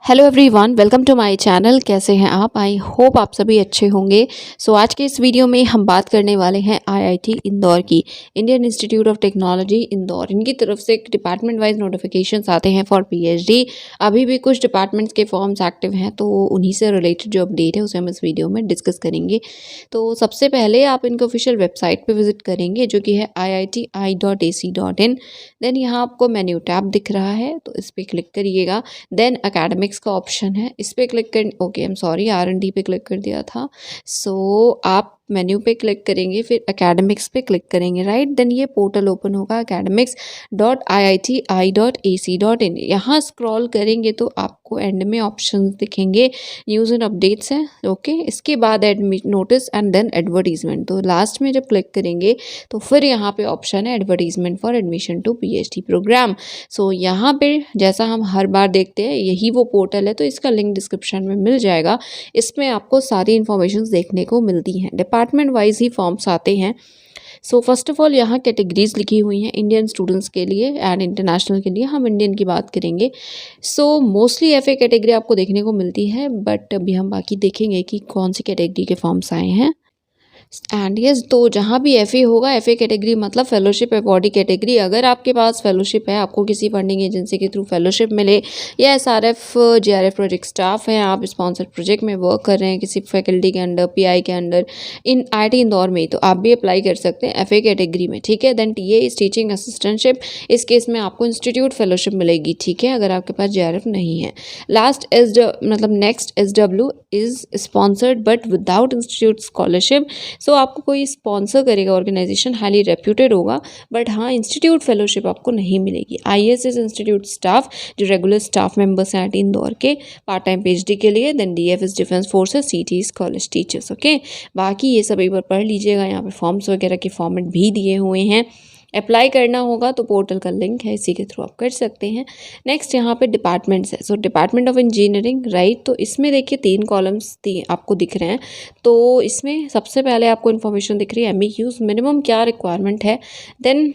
Hello everyone, welcome to my channel. कैसे हैं आप? आई होप आप सभी अच्छे होंगे। आज के इस वीडियो में हम बात करने वाले हैं आईआईटी इंदौर की, Indian institute of technology Indore. इनकी तरफ से डिपार्टमेंट वाइज नोटिफिकेशंस आते हैं फॉर पीएचडी। अभी भी कुछ डिपार्टमेंट्स के फॉर्म्स एक्टिव हैं, तो उन्हीं से रिलेटेड जो अपडेट है उसे हम इस वीडियो में डिस्कस करेंगे। तो सबसे पहले आप इनके ऑफिशियल वेबसाइट पर विजिट करेंगे, जो कि है iiti.ac.in। देन यहाँ आपको मेन्यू टैब दिख रहा है, तो इस पर क्लिक करिएगा। देन अकेडमिक्स का ऑप्शन है, इस पे क्लिक कर ओके आई एम सॉरी आर&डी पे क्लिक कर दिया था। आप मेन्यू पे क्लिक करेंगे, फिर एकेडमिक्स पे क्लिक करेंगे, राइट। देन ये पोर्टल ओपन होगा academics.iiti.ac.in। यहाँ स्क्रॉल करेंगे तो आपको एंड में ऑप्शंस दिखेंगे, न्यूज़ एंड अपडेट्स हैं, ओके। इसके बाद admit notice and then advertisement. तो लास्ट में जब क्लिक करेंगे तो फिर यहाँ पे ऑप्शन है advertisement for admission to PhD programme. यहाँ पे जैसा हम हर बार देखते हैं, यही वो पोर्टल है, तो इसका लिंक डिस्क्रिप्शन में मिल जाएगा। इसमें आपको सारी इन्फॉर्मेशन देखने को मिलती हैं, डिपार्टमेंट वाइज ही फॉर्म्स आते हैं। फर्स्ट ऑफ ऑल यहाँ कैटेगरीज लिखी हुई हैं इंडियन स्टूडेंट्स के लिए एंड इंटरनेशनल के लिए। हम इंडियन की बात करेंगे। मोस्टली एफए कैटेगरी आपको देखने को मिलती है, बट अभी हम बाकी देखेंगे कि कौन सी कैटेगरी के फॉर्म्स आए हैं। एंड यस, तो जहाँ भी एफए होगा, एफए कैटेगरी मतलब फेलोशिप अवॉर्डी कैटेगरी। अगर आपके पास फेलोशिप है, आपको किसी फंडिंग एजेंसी के थ्रू फेलोशिप मिले, या एसआरएफ जेआरएफ प्रोजेक्ट स्टाफ हैं, आप स्पॉन्सर प्रोजेक्ट में वर्क कर रहे हैं किसी फैकल्टी के अंडर, पीआई के अंडर, इन आईआईटी इंदौर में, तो आप भी अप्लाई कर सकते हैं एफए कैटेगरी में, ठीक है। Then TA is teaching assistantship, इस केस में आपको इंस्टीट्यूट फेलोशिप मिलेगी, ठीक है, अगर आपके पास जेआरएफ नहीं है। Last next SW is sponsored but without institute scholarship. आपको कोई स्पॉन्सर करेगा ऑर्गेनाइजेशन, हाईली रेप्यूटेड होगा, बट हाँ इंस्टीट्यूट फेलोशिप आपको नहीं मिलेगी। आईएसएस इंस्टीट्यूट स्टाफ जो रेगुलर स्टाफ मेंबर्स हैं आईआईटी इंदौर के पार्ट टाइम पीएचडी के लिए। Then DFS defence forces, CTs college teachers, okay. बाकी ये सब एक बार पढ़ लीजिएगा, यहाँ पे फॉर्म्स वगैरह के फॉर्मेट भी दिए हुए हैं। अप्लाई करना होगा तो पोर्टल का लिंक है, इसी के थ्रू आप कर सकते हैं। नेक्स्ट यहाँ पे डिपार्टमेंट्स है। Department of engineering, right. तो इसमें देखिए 3 कॉलम्स आपको दिख रहे हैं। तो इसमें सबसे पहले आपको इन्फॉर्मेशन दिख रही है एमईक्यूज, मिनिमम क्या रिक्वायरमेंट है। देन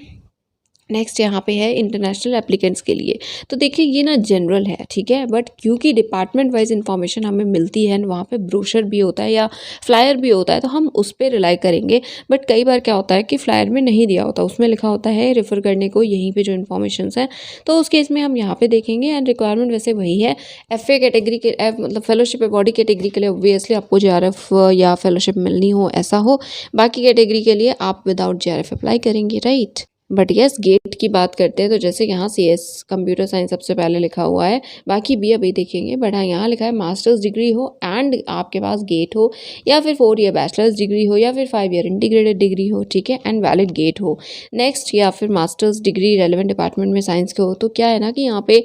नेक्स्ट यहाँ पे है इंटरनेशनल एप्लीकेंट्स के लिए। तो देखिए ये ना जनरल है, ठीक है, बट क्योंकि डिपार्टमेंट वाइज इन्फॉर्मेशन हमें मिलती है, वहाँ पे ब्रोशर भी होता है या फ्लायर भी होता है, तो हम उस पर रिलाई करेंगे। बट कई बार क्या होता है कि फ्लायर में नहीं दिया होता, उसमें लिखा होता है रेफर करने को यहीं पे जो इन्फॉर्मेशन है, तो उस केस में हम यहाँ पे देखेंगे। एंड रिक्वायरमेंट वैसे वही है, एफए कैटेगरी के मतलब फेलोशिप बॉडी कैटेगरी के लिए ऑब्वियसली आपको जेआरएफ या फेलोशिप मिलनी हो, ऐसा हो। बाकी कैटेगरी के लिए आप विदाउट जेआरएफ अप्लाई करेंगे, राइट। बट यस, गेट की बात करते हैं तो जैसे यहाँ सीएस कंप्यूटर साइंस सबसे पहले लिखा हुआ है, बाकी भी अभी देखेंगे। बट हाँ यहाँ लिखा है मास्टर्स डिग्री हो एंड आपके पास गेट हो, या फिर 4 ईयर बैचलर्स डिग्री हो, या फिर 5 ईयर इंटीग्रेटेड डिग्री हो, ठीक है, एंड वैलिड गेट हो। नेक्स्ट, या फिर मास्टर्स डिग्री रेलेवेंट डिपार्टमेंट में साइंस के हो। तो क्या है ना कि यहाँ पे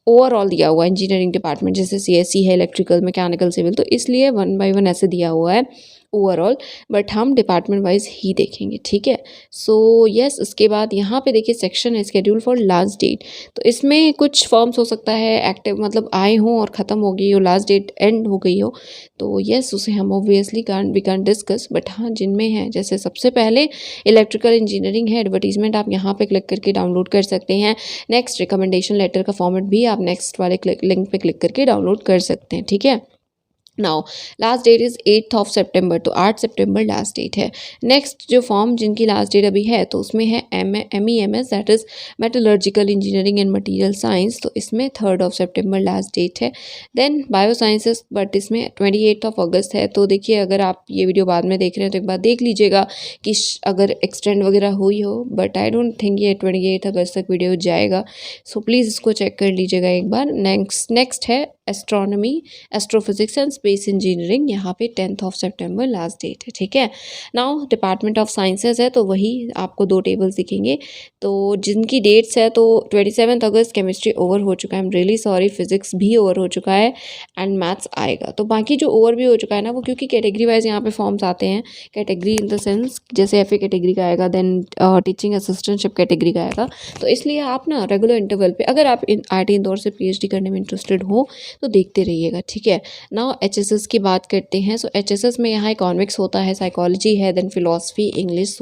ओवरऑल दिया हुआ है इंजीनियरिंग डिपार्टमेंट, जैसे सीएससी है, इलेक्ट्रिकल, मैकेनिकल, सिविल, तो इसलिए 1 by 1 ऐसे दिया हुआ है ओवरऑल, बट हम डिपार्टमेंट वाइज ही देखेंगे, ठीक है। यस, उसके बाद यहाँ पे देखिए सेक्शन है स्केड्यूल फॉर लास्ट डेट। तो इसमें कुछ फॉर्म्स हो सकता है एक्टिव, मतलब आए हों और ख़त्म हो गई हो, लास्ट डेट एंड हो गई हो, तो यस उसे हम obviously we can discuss. But हाँ जिनमें है, जैसे सबसे पहले इलेक्ट्रिकल इंजीनियरिंग है, एडवर्टीजमेंट आप यहाँ पे क्लिक करके डाउनलोड कर सकते हैं। नेक्स्ट, रिकमेंडेशन लेटर का फॉर्मेट भी आप नेक्स्ट वाले लिंक पे क्लिक करके डाउनलोड कर सकते हैं, ठीक है। नाउ लास्ट डेट इज़ 8 सितंबर, तो 8 सितंबर लास्ट डेट है। नेक्स्ट जो फॉर्म जिनकी लास्ट डेट अभी है, तो उसमें है MEMS, that is metallurgical engineering and material science, तो इसमें 3 सितंबर लास्ट डेट है। देन बायो साइंसेस, बट इसमें 28 अगस्त है। तो देखिए अगर आप ये वीडियो बाद में देख रहे हैं तो एक बार देख लीजिएगा कि अगर एक्सटेंड वगैरह हुई हो, बट आई डोंट थिंक ये 28 अगस्त तक वीडियो जाएगा, सो प्लीज़ इसको चेक कर लीजिएगा एक बार। नेक्स्ट है astronomy, astrophysics and space engineering, यहाँ पे 10 सितंबर लास्ट डेट है, ठीक है। नाउ डिपार्टमेंट ऑफ साइंसेज है, तो वही आपको 2 टेबल्स दिखेंगे। तो जिनकी डेट्स है, तो 27 अगस्त केमिस्ट्री ओवर हो चुका है, I am really sorry, physics भी ओवर हो चुका है, एंड मैथ्स आएगा। तो बाकी जो ओवर भी हो चुका है ना, वो क्योंकि कैटेगरी वाइज यहाँ पे फॉर्म्स आते हैं, कैटेगरी इन द सेंस जैसे एफए कैटेगरी का आएगा, देन टीचिंग असिस्टेंटशिप कैटेगरी का आएगा। तो इसलिए आप ना रेगुलर इंटरवल पे, अगर आप आईआईटी इंदौर से पीएचडी करने में इंटरेस्टेड हो तो देखते रहिएगा, ठीक है। नाउ एचएसएस की बात करते हैं। एचएसएस में यहाँ इकोनॉमिक्स होता है, साइकोलॉजी है, then philosophy, English,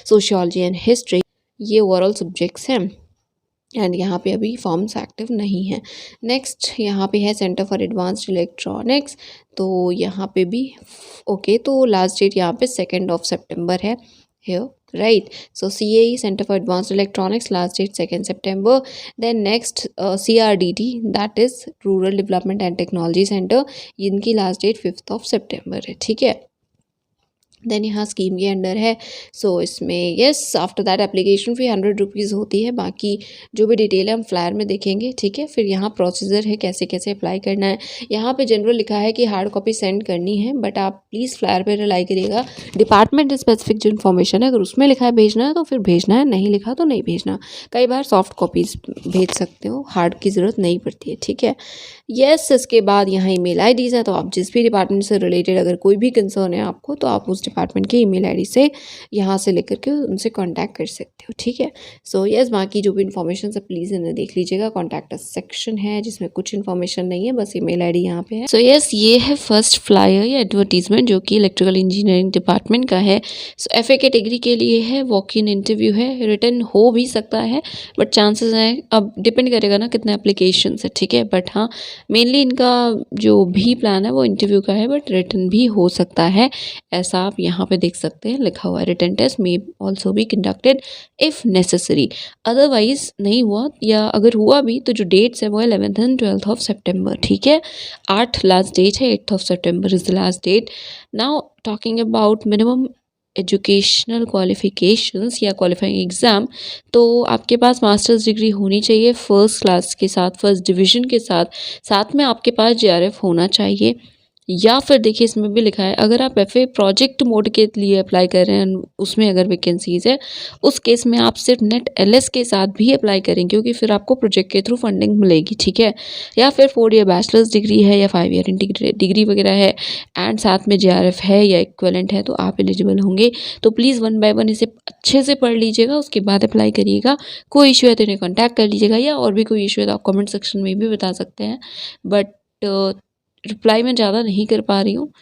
sociology and history, ये ओवरऑल सब्जेक्ट्स हैं। एंड यहाँ पे अभी फॉर्म्स एक्टिव नहीं है। नेक्स्ट यहाँ पे है सेंटर फॉर एडवांस्ड इलेक्ट्रॉनिक्स, तो यहाँ पे भी ओके, तो लास्ट डेट यहाँ पे 2 सितंबर है here, right? So CAE, Center for Advanced Electronics, last date 2 September. Then next CRDT, that is Rural Development and Technology Center, इनकी लास्ट डेट 5 सितंबर है, ठीक है। देन यहाँ स्कीम के अंडर है, सो इसमें yes after that application fee 100 rupees होती है। बाकी जो भी डिटेल है हम फ्लायर में देखेंगे, ठीक है। फिर यहाँ प्रोसीजर है कैसे कैसे अप्लाई करना है। यहाँ पे जनरल लिखा है कि हार्ड कॉपी सेंड करनी है, बट आप प्लीज़ फ्लायर पे रिलाई करिएगा। डिपार्टमेंट स्पेसिफिक जो इन्फॉर्मेशन है अगर उसमें लिखा है भेजना है तो फिर भेजना है, नहीं लिखा तो नहीं भेजना। कई बार सॉफ्ट कॉपीज़ भेज सकते हो, हार्ड की ज़रूरत नहीं पड़ती है, ठीक है। यस इसके बाद यहाँ ईमेल आईडीज़ है, तो आप जिस भी डिपार्टमेंट से रिलेटेड अगर कोई भी कंसर्न है आपको, तो आप उस डिपार्टमेंट की ईमेल आईडी से यहाँ से लेकर के उनसे कांटेक्ट कर सकते हो, ठीक है। सो यस बाकी जो भी इन्फॉर्मेशन है प्लीज़ इन्हें देख लीजिएगा। कॉन्टैक्ट अस सेक्शन है जिसमें कुछ इन्फॉर्मेशन नहीं है, बस ईमेल आईडी यहाँ पे है। सो यस ये है फर्स्ट फ्लायर या एडवर्टीजमेंट जो कि इलेक्ट्रिकल इंजीनियरिंग डिपार्टमेंट का है। सो FA कैटेगरी के लिए है, वॉक इन इंटरव्यू है, रिटर्न हो भी सकता है बट चांसेस हैं, अब डिपेंड करेगा ना कितने एप्लीकेशन है, ठीक है। बट हाँ मेनली इनका जो भी प्लान है वो इंटरव्यू का है, बट रिटर्न भी हो सकता है, ऐसा आप यहाँ पे देख सकते हैं लिखा हुआ है। Written test may also be conducted if necessary, otherwise नहीं हुआ या अगर हुआ भी तो जो डेट्स है वो 11th and 12th सितंबर, ठीक है। 8 लास्ट डेट है, 8th सितंबर is the last date. Now talking about minimum educational qualifications या क्वालिफाइंग एग्ज़ाम, तो आपके पास मास्टर्स डिग्री होनी चाहिए फर्स्ट क्लास के साथ, फर्स्ट डिवीज़न के साथ, साथ में आपके पास JRF होना चाहिए। या फिर देखिए इसमें भी लिखा है अगर आप FA प्रोजेक्ट मोड के लिए अप्लाई कर रहे हैं, उसमें अगर वैकेंसीज़ है, उस केस में आप सिर्फ नेट LS के साथ भी अप्लाई करें क्योंकि फिर आपको प्रोजेक्ट के थ्रू फंडिंग मिलेगी, ठीक है। या फिर 4 ईयर बैचलर्स डिग्री है या 5 ईयर डिग्री वगैरह है एंड साथ में JRF है या इक्विवेलेंट है तो आप एलिजिबल होंगे। तो प्लीज़ 1 बाय 1 इसे अच्छे से पढ़ लीजिएगा, उसके बाद अप्लाई करिएगा। कोई इशू है तो इन्हें कॉन्टैक्ट कर लीजिएगा, या और भी कोई इशू है तो आप कमेंट सेक्शन में भी बता सकते हैं। बट रिप्लाई मैं ज़्यादा नहीं कर पा रही हूँ,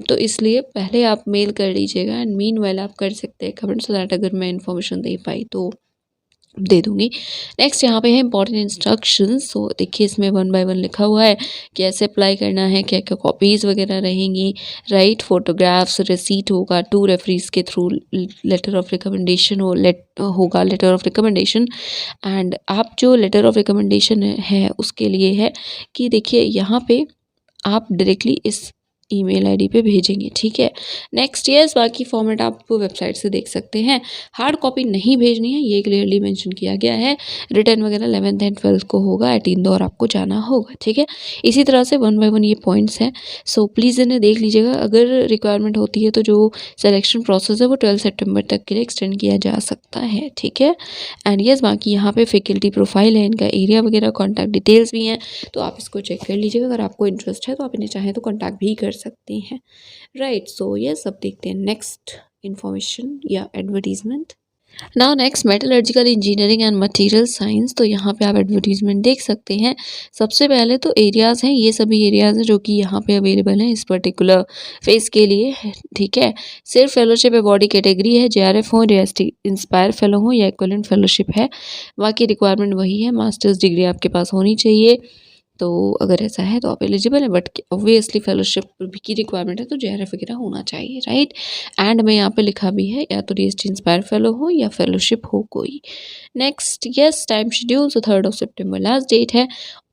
तो इसलिए पहले आप मेल कर लीजिएगा एंड मीनवाइल आप कर सकते हैं कमेंट, सो दैट अगर मैं इन्फॉर्मेशन दे पाई तो दे दूँगी। नेक्स्ट यहाँ पे है इंपॉर्टेंट इंस्ट्रक्शंस, सो देखिए इसमें 1 बाय 1 लिखा हुआ है कैसे अप्लाई करना है, क्या क्या कॉपीज़ वगैरह रहेंगी, राइट। फोटोग्राफ्स, रिसीट होगा, 2 रेफरीज के थ्रू लेटर ऑफ रिकमेंडेशन होगा, लेटर ऑफ रिकमेंडेशन। एंड आप जो लेटर ऑफ रिकमेंडेशन है उसके लिए है कि देखिए यहाँ पे आप डायरेक्टली इस ईमेल आईडी पे भेजेंगे, ठीक है। नेक्स्ट यस बाकी फॉर्मेट आप वेबसाइट से देख सकते हैं। हार्ड कॉपी नहीं भेजनी है, ये क्लियरली मेंशन किया गया है। रिटर्न वगैरह 11th एंड 12th को होगा, एट इंदौर आपको जाना होगा, ठीक है। इसी तरह से 1 बाय 1 ये पॉइंट्स हैं, सो प्लीज़ इन्हें देख लीजिएगा। अगर रिक्वायरमेंट होती है तो जो सिलेक्शन प्रोसेस है वो 12 सितंबर तक के लिए एक्सटेंड किया जा सकता है, ठीक है। एंड यस बाकी यहाँ पे फैकल्टी प्रोफाइल है, इनका एरिया वगैरह, कॉन्टैक्ट डिटेल्स भी हैं, तो आप इसको चेक कर लीजिएगा। अगर आपको इंटरेस्ट है तो आप इन्हें चाहें तो कॉन्टैक्ट भी कर सकते हैं, राइट। सो यस अब देखते हैं नेक्स्ट इन्फॉर्मेशन या advertisement. Now next metallurgical engineering and material science, तो यहाँ पे आप एडवर्टीजमेंट देख सकते हैं। सबसे पहले तो एरियाज़ हैं, ये सभी एरियाज़ हैं जो कि यहाँ पे अवेलेबल हैं इस पर्टिकुलर फेज़ के लिए, ठीक है। सिर्फ फेलोशिप है, बॉडी कैटेगरी है, JRF हो, DST इंस्पायर फेलो हो या इक्विवेलेंट फेलोशिप है। बाकी रिक्वायरमेंट वही है, मास्टर्स डिग्री आपके पास होनी चाहिए, तो अगर ऐसा है तो आप एलिजिबल हैं। बट ऑब्वियसली फेलोशिप की रिक्वायरमेंट है तो JRF वगैरह होना चाहिए, राइट। एंड में यहाँ पे लिखा भी है या तो DST इंस्पायर फेलो हो या फेलोशिप हो कोई। नेक्स्ट यस टाइम शेड्यूल, सो 3 सितंबर लास्ट डेट है।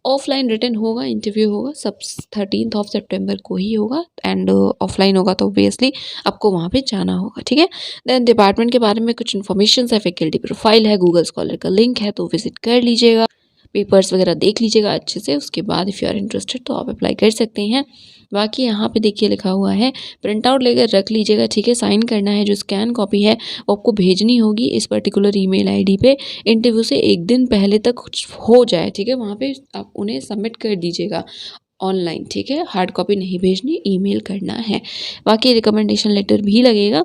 ऑफलाइन रिटर्न होगा, इंटरव्यू होगा सब 13 सितंबर को ही होगा, एंड ऑफलाइन होगा तो ऑब्वियसली आपको वहाँ पे जाना होगा, ठीक है। देन डिपार्टमेंट के बारे में कुछ इन्फॉर्मेशन है, फैकल्टी प्रोफाइल है, गूगल स्कॉलर का लिंक है तो विजिट कर लीजिएगा, पेपर्स वगैरह देख लीजिएगा अच्छे से, उसके बाद इफ़ यू आर इंटरेस्टेड तो आप अप्लाई कर सकते हैं। बाकी यहाँ पे देखिए लिखा हुआ है, प्रिंट आउट लेकर रख लीजिएगा, ठीक है। साइन करना है, जो स्कैन कॉपी है वो आपको भेजनी होगी इस पर्टिकुलर ईमेल आईडी पे। इंटरव्यू से एक दिन पहले तक कुछ हो जाए, ठीक है, वहाँ पे आप उन्हें सबमिट कर दीजिएगा ऑनलाइन, ठीक है। हार्ड कॉपी नहीं भेजनी, ईमेल करना है। बाकी रिकमेंडेशन लेटर भी लगेगा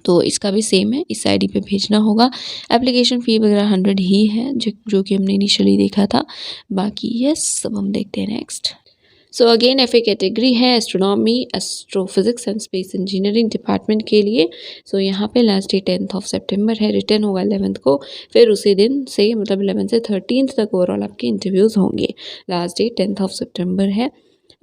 तो इसका भी सेम है, इस आईडी पे भेजना होगा। एप्लीकेशन फ़ी वगैरह 100 ही है जो कि हमने इनिशियली देखा था। बाकी यस अब हम देखते हैं next. So again F A category है astronomy, astrophysics and space engineering department के लिए। सो यहाँ पे लास्ट डेट 10 सितंबर है, रिटर्न होगा 11 को, फिर उसी दिन से मतलब 11 से 13 तक ओवरऑल आपके इंटरव्यूज़ होंगे। लास्ट डेट 10 सितंबर है।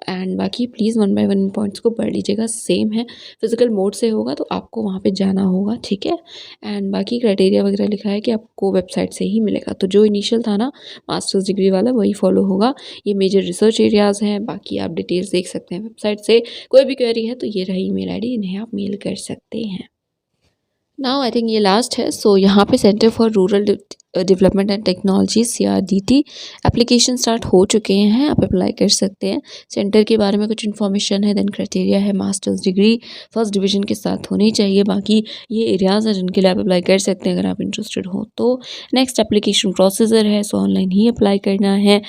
एंड बाकी please one by one in points को पढ़ लीजिएगा, सेम है, फिजिकल मोड से होगा तो आपको वहाँ पे जाना होगा, ठीक है। एंड बाकी क्राइटेरिया वगैरह लिखा है कि आपको वेबसाइट से ही मिलेगा, तो जो इनिशियल था ना मास्टर्स डिग्री वाला वही फॉलो होगा। ये मेजर रिसर्च एरियाज़ हैं, बाकी आप डिटेल्स देख सकते हैं वेबसाइट से। कोई भी क्वेरी है तो ये रही ईमेल आईडी, इन्हें आप मेल कर सकते हैं। नाउ आई थिंक ये लास्ट है। सो यहाँ पे centre for rural development and technology CRDT application start हो चुके हैं, आप अप्लाई कर सकते हैं। सेंटर के बारे में कुछ इन्फॉर्मेशन है, देन क्राइटेरिया है मास्टर्स डिग्री फर्स्ट डिवीजन के साथ होनी चाहिए। बाकी ये एरियाज़ हैं जिनके लिए आप अप्लाई कर सकते हैं अगर आप इंटरेस्टेड हो तो। नेक्स्ट एप्लीकेशन प्रोसीजर है, सो ऑनलाइन ही अप्लाई करना है।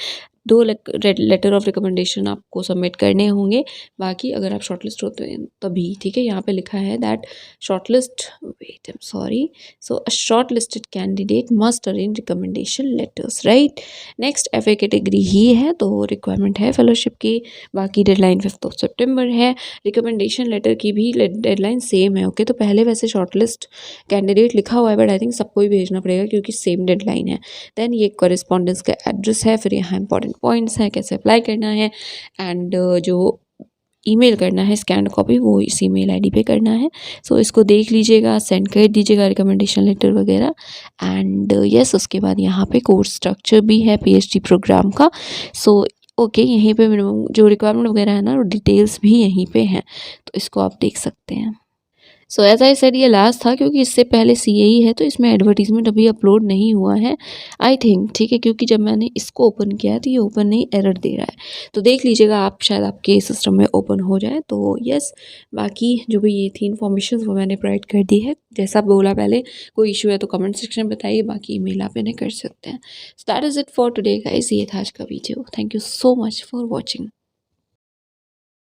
2 लेटर ऑफ रिकमेंडेशन आपको सबमिट करने होंगे। बाकी अगर आप शॉर्टलिस्ट होते हैं तभी, ठीक है। यहाँ पे लिखा है that shortlist wait I am sorry so a shortlisted candidate must arrange recommendation letters, right. Next FA category ही है तो रिक्वायरमेंट है फेलोशिप की। बाकी डेडलाइन 5 सितंबर है। रिकमेंडेशन लेटर की भी डेडलाइन सेम है, ओके। तो पहले वैसे शॉर्टलिस्ट कैंडिडेट लिखा हुआ है बट आई थिंक सबको ही भेजना पड़ेगा क्योंकि सेम डेडलाइन है। देन ये कॉरेस्पॉन्डेंस का एड्रेस है, फिर यहाँ इंपॉर्टेंट पॉइंट्स हैं कैसे अप्लाई करना है। एंड जो ईमेल करना है स्कैन कॉपी वो इस ईमेल आईडी पे करना है। सो इसको देख लीजिएगा, सेंड कर दीजिएगा रिकमेंडेशन लेटर वगैरह। एंड यस उसके बाद यहाँ पे कोर्स स्ट्रक्चर भी है PhD प्रोग्राम का। सो ओके यहीं पे मिनिमम जो रिक्वायरमेंट वगैरह है ना डिटेल्स भी यहीं पे हैं, तो इसको आप देख सकते हैं। सो एज़ आई सेड ये लास्ट था क्योंकि इससे पहले CAE है तो इसमें एडवर्टीज़मेंट अभी अपलोड नहीं हुआ है आई थिंक, ठीक है। क्योंकि जब मैंने इसको ओपन किया तो ये ओपन नहीं एरर दे रहा है, तो देख लीजिएगा आप, शायद आपके सिस्टम में ओपन हो जाए तो यस। बाकी जो भी ये थी इन्फॉर्मेशन वो मैंने प्रोवाइड कर दी है, जैसा बोला पहले। कोई इशू है तो कमेंट सेक्शन में बताइए, बाकी ईमेल आप इन्हें कर सकते हैं। So that is it for today guys, ये था आज का video. Thank you so much for watching.